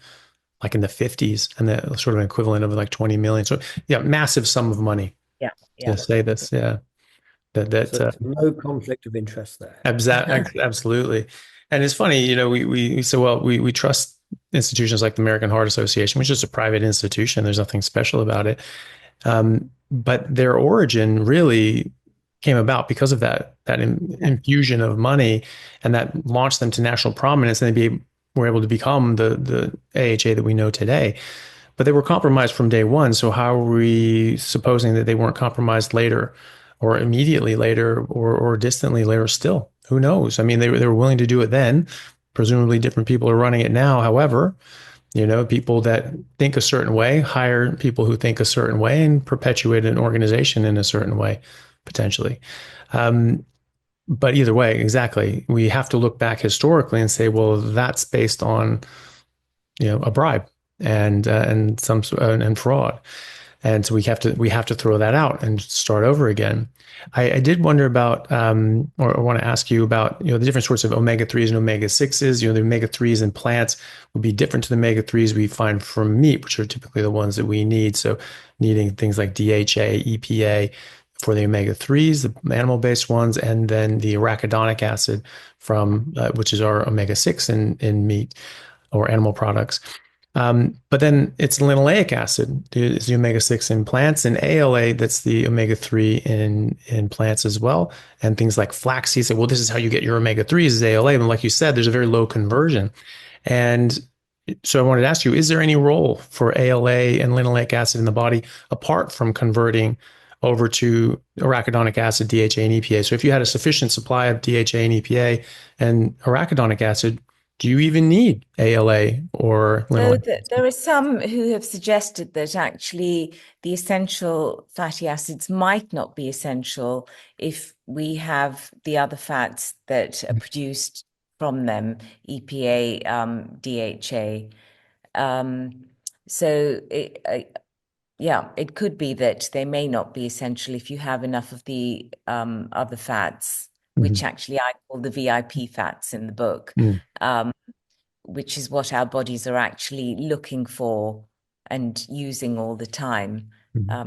like in the 50s, and that sort of an equivalent of like 20 million. So yeah, massive sum of money to say this. Yeah. So no conflict of interest there. Absolutely. And it's funny, we say, well, we trust institutions like the American Heart Association, which is a private institution. There's nothing special about it. But their origin really came about because of that infusion of money, and that launched them to national prominence, and they were able to become the AHA that we know today. But they were compromised from day one. So how are we supposing that they weren't compromised later, or immediately later, or distantly later still? Who knows? I mean, they were willing to do it then. Presumably different people are running it now. However, people that think a certain way hire people who think a certain way and perpetuate an organization in a certain way, potentially. But either way, exactly, we have to look back historically and say, well, that's based on, a bribe and fraud. And so we have to throw that out and start over again. I did wonder about, or want to ask you about, the different sorts of omega-3s and omega-6s. The omega-3s in plants would be different to the omega-3s we find from meat, which are typically the ones that we need. So needing things like DHA, EPA for the omega-3s, the animal-based ones, and then the arachidonic acid from, which is our omega-6 in meat or animal products. But then it's linoleic acid is the omega-6 in plants, and ALA, that's the omega-3 in plants as well. And things like flaxseed say, well, this is how you get your omega-3s is ALA. And like you said, there's a very low conversion. And so I wanted to ask you, is there any role for ALA and linoleic acid in the body apart from converting over to arachidonic acid, DHA, and EPA? So if you had a sufficient supply of DHA and EPA and arachidonic acid, do you even need ALA or linoleic? So there are some who have suggested that actually the essential fatty acids might not be essential if we have the other fats that are produced from them, EPA, DHA. So yeah, it could be that they may not be essential if you have enough of the other fats, which actually I call the VIP fats in the book, which is what our bodies are actually looking for and using all the time,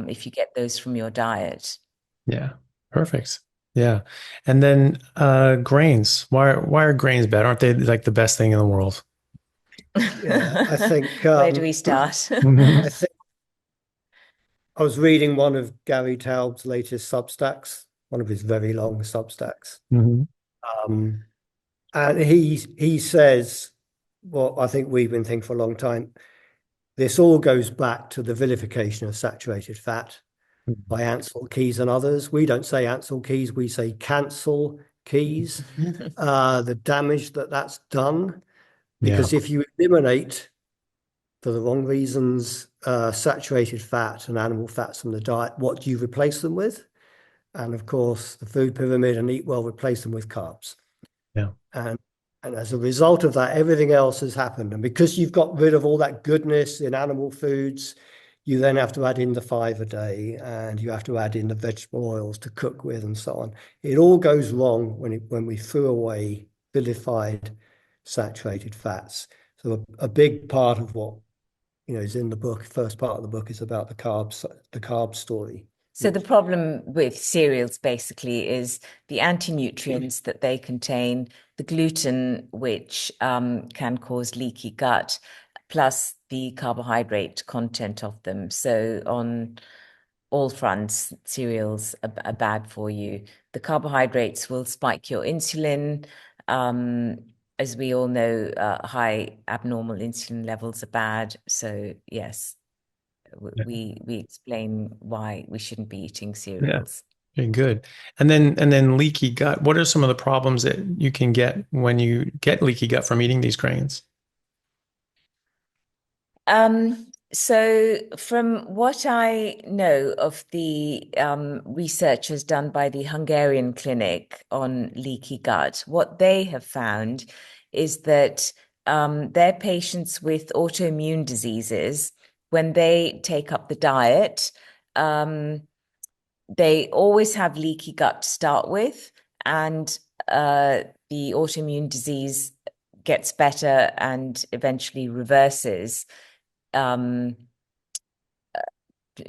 if you get those from your diet. Yeah, perfect. Yeah. And then grains. Why are grains bad? Aren't they like the best thing in the world? Yeah, I think Where do we start? I think I was reading one of Gary Taub's latest Substacks, one of his very long Substacks. Mhm. Um, and he says, well, I think we've been thinking for a long time, this all goes back to the vilification of saturated fat by Ansel Keys and others. We don't say Ansel Keys, we say cancel Keys. The damage that's done, Yeah. because if you eliminate, for the wrong reasons, saturated fat and animal fats from the diet, what do you replace them with? And of course, the food pyramid and Eat Well replace them with carbs. Yeah. And as a result of that, everything else has happened. And because you've got rid of all that goodness in animal foods, you then have to add in the 5 a day, and you have to add in the vegetable oils to cook with, and so on. It all goes wrong when we threw away vilified saturated fats. So a big part of what is in the book, first part of the book, is about the carb story. So the problem with cereals basically is the anti-nutrients that they contain, the gluten, which can cause leaky gut, plus the carbohydrate content of them. So on all fronts, cereals are bad for you. The carbohydrates will spike your insulin. As we all know, high abnormal insulin levels are bad. So yes, we explain why we shouldn't be eating cereals. Very good. And then leaky gut. What are some of the problems that you can get when you get leaky gut from eating these grains? So from what I know of the researchers done by the Hungarian clinic on leaky gut, what they have found is that their patients with autoimmune diseases, when they take up the diet, they always have leaky gut to start with, and the autoimmune disease gets better and eventually reverses.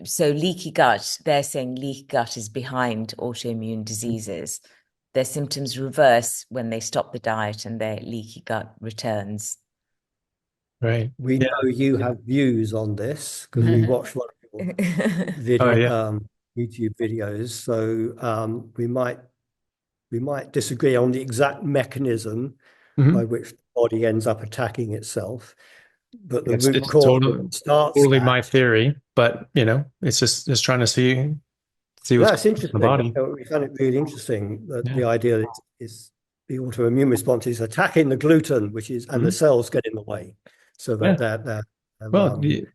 So leaky gut, they're saying leaky gut is behind autoimmune diseases. Their symptoms reverse when they stop the diet and their leaky gut returns. Right. We know you have views on this because we watched one of your video, YouTube videos. So we might disagree on the exact mechanism by which the body ends up attacking itself. But the root It's cause starts totally my theory, but it's just trying to see what's it's going on in the interesting. body. We found it really interesting that the idea that is the autoimmune response is attacking the gluten, which is, and the cells get in the way, so that they're Well, the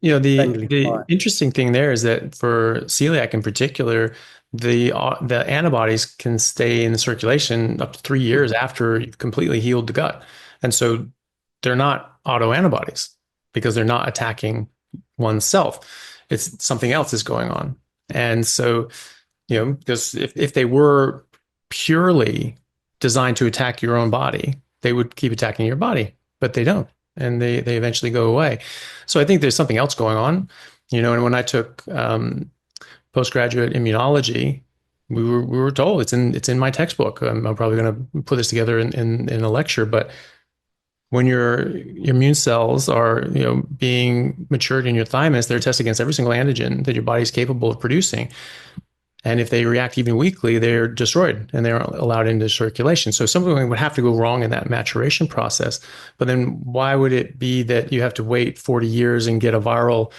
interesting thing there is that for celiac in particular, the antibodies can stay in the circulation up to 3 years after you've completely healed the gut, and so they're not autoantibodies because they're not attacking oneself. It's something else is going on, and so because if they were purely designed to attack your own body, they would keep attacking your body, but they don't. And they eventually go away. So I think there's something else going on, and when I took postgraduate immunology, we were told it's in my textbook. I'm probably going to put this together in a lecture, but when your immune cells are being matured in your thymus, they're tested against every single antigen that your body is capable of producing. And if they react even weakly, they're destroyed and they're allowed into circulation. So something would have to go wrong in that maturation process. But then why would it be that you have to wait 40 years and get a viral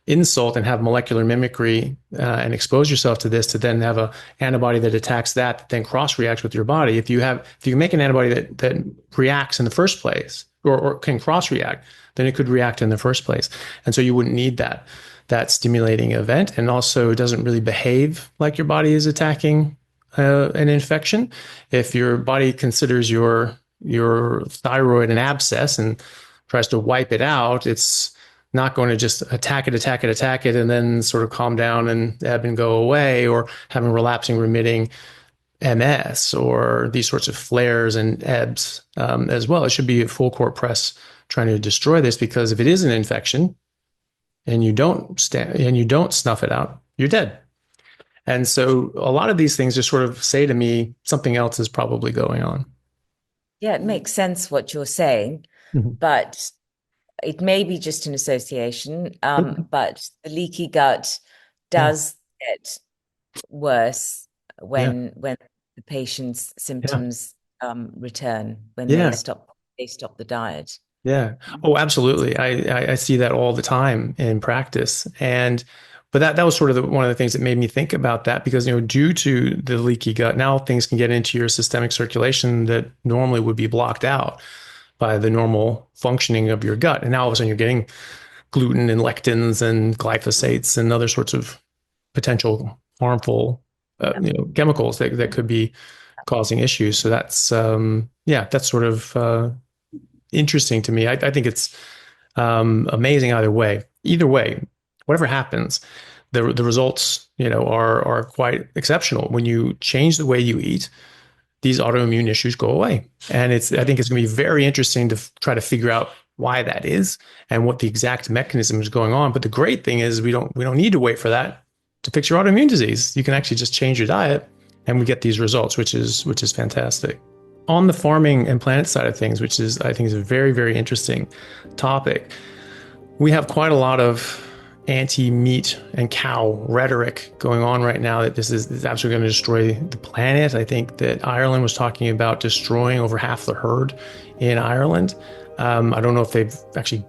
insult and have molecular mimicry and expose yourself to this to then have an antibody that attacks that then cross-reacts with your body? If you make an antibody that reacts in the first place or can cross-react, then it could react in the first place. And so you wouldn't need that stimulating event, and also it doesn't really behave like your body is attacking an infection. If your body considers your thyroid an abscess and tries to wipe it out, it's not going to just attack it, and then sort of calm down and ebb and go away, or having relapsing remitting MS or these sorts of flares and ebbs as well. It should be a full court press trying to destroy this, because if it is an infection and you don't snuff it out, you're dead. And so a lot of these things just sort of say to me, something else is probably going on. Yeah, it makes sense what you're saying, but it may be just an association. But the leaky gut does get worse when the patient's symptoms return, when they stop the diet. Yeah. Oh, absolutely. I see that all the time in practice. But that was sort of one of the things that made me think about that, because, due to the leaky gut, now things can get into your systemic circulation that normally would be blocked out by the normal functioning of your gut. And now all of a sudden you're getting gluten and lectins and glyphosates and other sorts of potential harmful chemicals that could be causing issues. So that's sort of interesting to me. I think it's amazing either way. Either way, whatever happens, the results are quite exceptional. When you change the way you eat, these autoimmune issues go away. And I think it's going to be very interesting to try to figure out why that is and what the exact mechanism is going on. But the great thing is we don't need to wait for that to fix your autoimmune disease. You can actually just change your diet and we get these results, which is fantastic. On the farming and planet side of things, which I think is a very, very interesting topic, we have quite a lot of anti-meat and cow rhetoric going on right now, that this is absolutely going to destroy the planet. I think that Ireland was talking about destroying over half the herd in Ireland. I don't know if they've actually